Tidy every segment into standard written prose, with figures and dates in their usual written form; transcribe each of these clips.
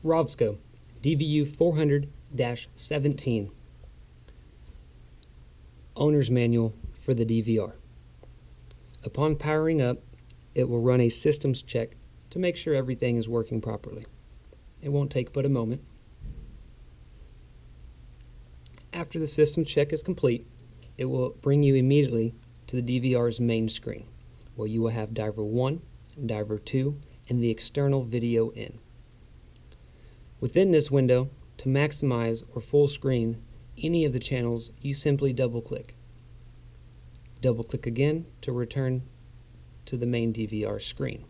Rovsco DVU 400-17 Owner's Manual for the DVR. Upon powering up, it will run a systems check to make sure everything is working properly. It won't take but a moment. After the system check is complete, it will bring you immediately to the DVR's main screen, where you will have Diver 1, Diver 2, and the external video in. Within this window, to maximize or full screen any of the channels, you simply double-click. Double-click again to return to the main DVR screen.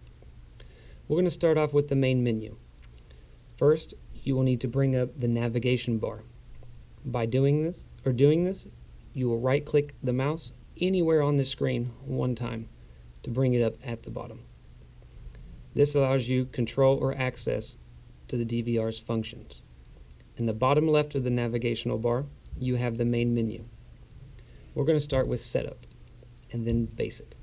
We're going to start off with the main menu. First, you will need to bring up the navigation bar. By doing this, you will right-click the mouse anywhere on the screen one time to bring it up at the bottom. This allows you control or access to the DVR's functions. In the bottom left of the navigational bar, you have the main menu. We're going to start with Setup and then Basic.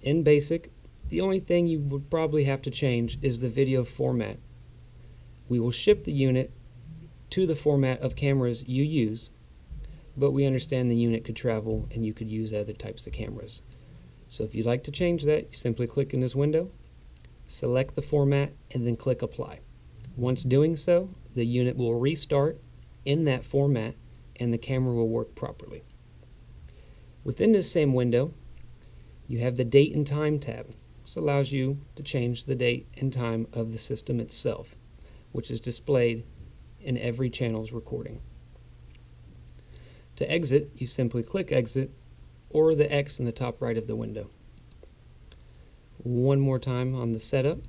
In Basic, the only thing you would probably have to change is the video format. We will ship the unit to the format of cameras you use, but we understand the unit could travel and you could use other types of cameras. So if you'd like to change that, you simply click in this window, select the format, and then click Apply. Once doing so, the unit will restart in that format and the camera will work properly. Within this same window, you have the Date and Time tab. This allows you to change the date and time of the system itself, which is displayed in every channel's recording. To exit, you simply click Exit or the X in the top right of the window. One more time on the Setup,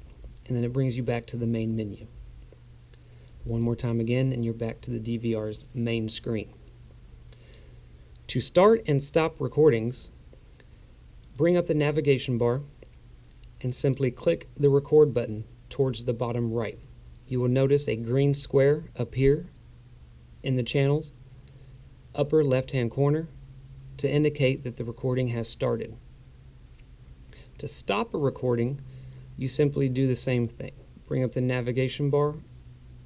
and then it brings you back to the main menu. One more time again, and you're back to the DVR's main screen. To start and stop recordings, bring up the navigation bar and simply click the record button towards the bottom right. You will notice a green square appear in the channel's upper left-hand corner to indicate that the recording has started. To stop a recording, you simply do the same thing. Bring up the navigation bar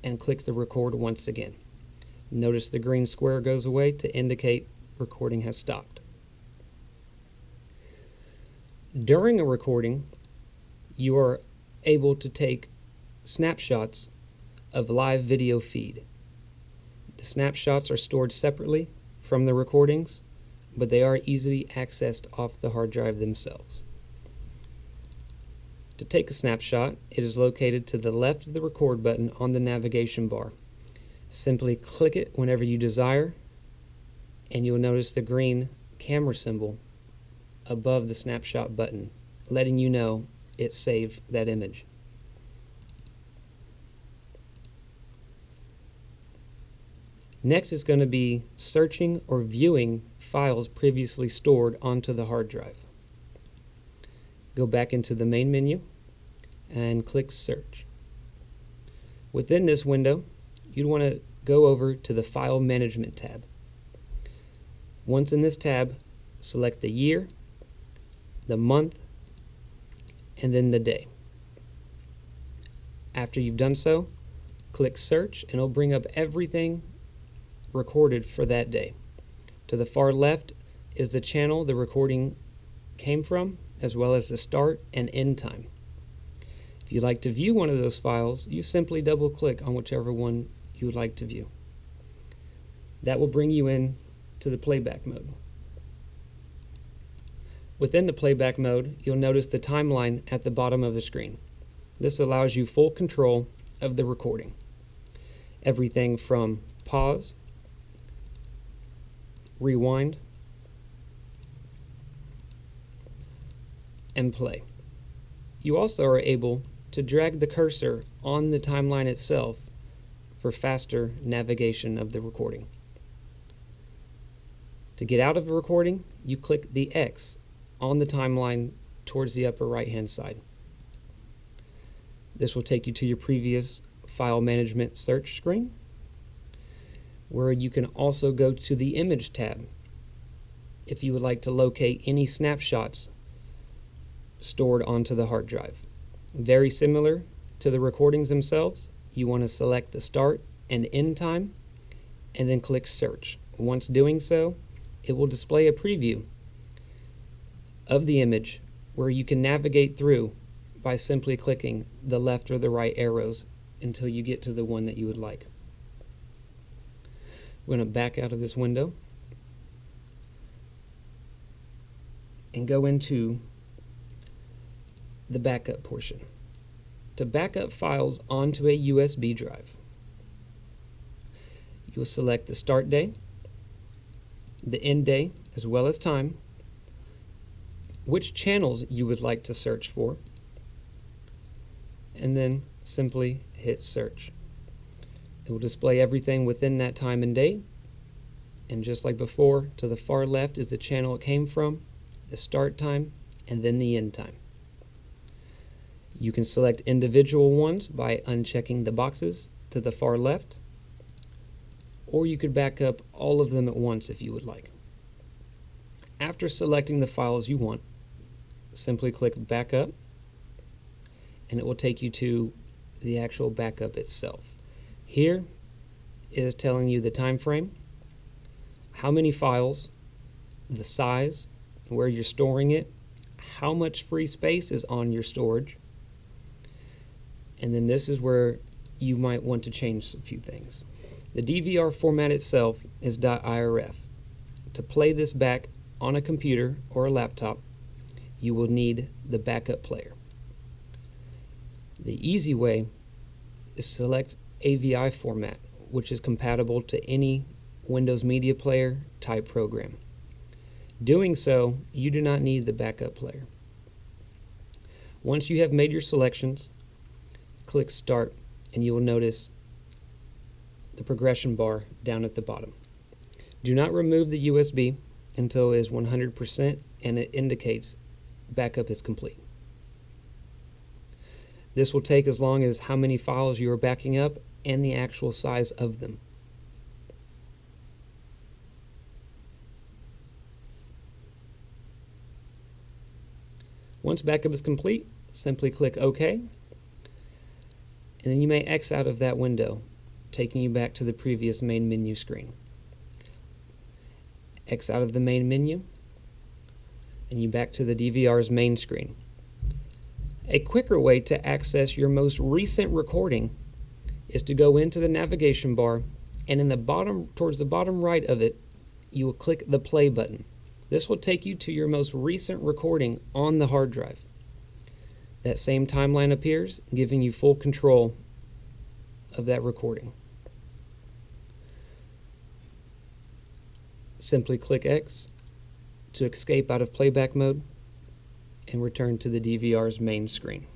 and click the record once again. Notice the green square goes away to indicate recording has stopped. During a recording, you are able to take snapshots of live video feed. The snapshots are stored separately from the recordings, but they are easily accessed off the hard drive themselves. To take a snapshot, it is located to the left of the record button on the navigation bar. Simply click it whenever you desire, and you will notice the green camera symbol above the snapshot button, letting you know it saved that image. Next is going to be searching or viewing files previously stored onto the hard drive. Go back into the main menu and click Search. Within this window, you'd want to go over to the File Management tab. Once in this tab, select the year, the month, and then the day. After you've done so, click Search and it'll bring up everything recorded for that day. To the far left is the channel the recording came from, as well as the start and end time. If you'd like to view one of those files, you simply double click on whichever one you would like to view. That will bring you in to the playback mode. Within the playback mode, you'll notice the timeline at the bottom of the screen. This allows you full control of the recording. Everything from pause, rewind, and play. You also are able to drag the cursor on the timeline itself for faster navigation of the recording. To get out of the recording, you click the X on the timeline towards the upper right hand side. This will take you to your previous file management search screen, where you can also go to the Image tab if you would like to locate any snapshots stored onto the hard drive. Very similar to the recordings themselves, you want to select the start and end time and then click search. Once doing so, it will display a preview of the image where you can navigate through by simply clicking the left or the right arrows until you get to the one that you would like. We're going to back out of this window and go into the backup portion. To back up files onto a USB drive, you'll select the start day, the end day, as well as time, which channels you would like to search for, and then simply hit search. It will display everything within that time and date, and just like before, to the far left is the channel it came from, the start time, and then the end time. You can select individual ones by unchecking the boxes to the far left, or you could back up all of them at once if you would like. After selecting the files you want, simply click Backup, and it will take you to the actual backup itself. Here it is telling you the time frame, how many files, the size, where you're storing it, how much free space is on your storage, and then this is where you might want to change a few things. The DVR format itself is .irf. To play this back on a computer or a laptop, you will need the backup player. The easy way is select AVI format, which is compatible to any Windows Media Player type program. Doing so, you do not need the backup player. Once you have made your selections, click Start, and you will notice the progression bar down at the bottom. Do not remove the USB until it is 100% and it indicates backup is complete. This will take as long as how many files you are backing up and the actual size of them. Once backup is complete, simply click OK, and then you may X out of that window, taking you back to the previous main menu screen. X out of the main menu, and you back to the DVR's main screen. A quicker way to access your most recent recording is to go into the navigation bar, and in the bottom, towards the bottom right of it, you will click the play button. This will take you to your most recent recording on the hard drive. That same timeline appears, giving you full control of that recording. Simply click X to escape out of playback mode and return to the DVR's main screen.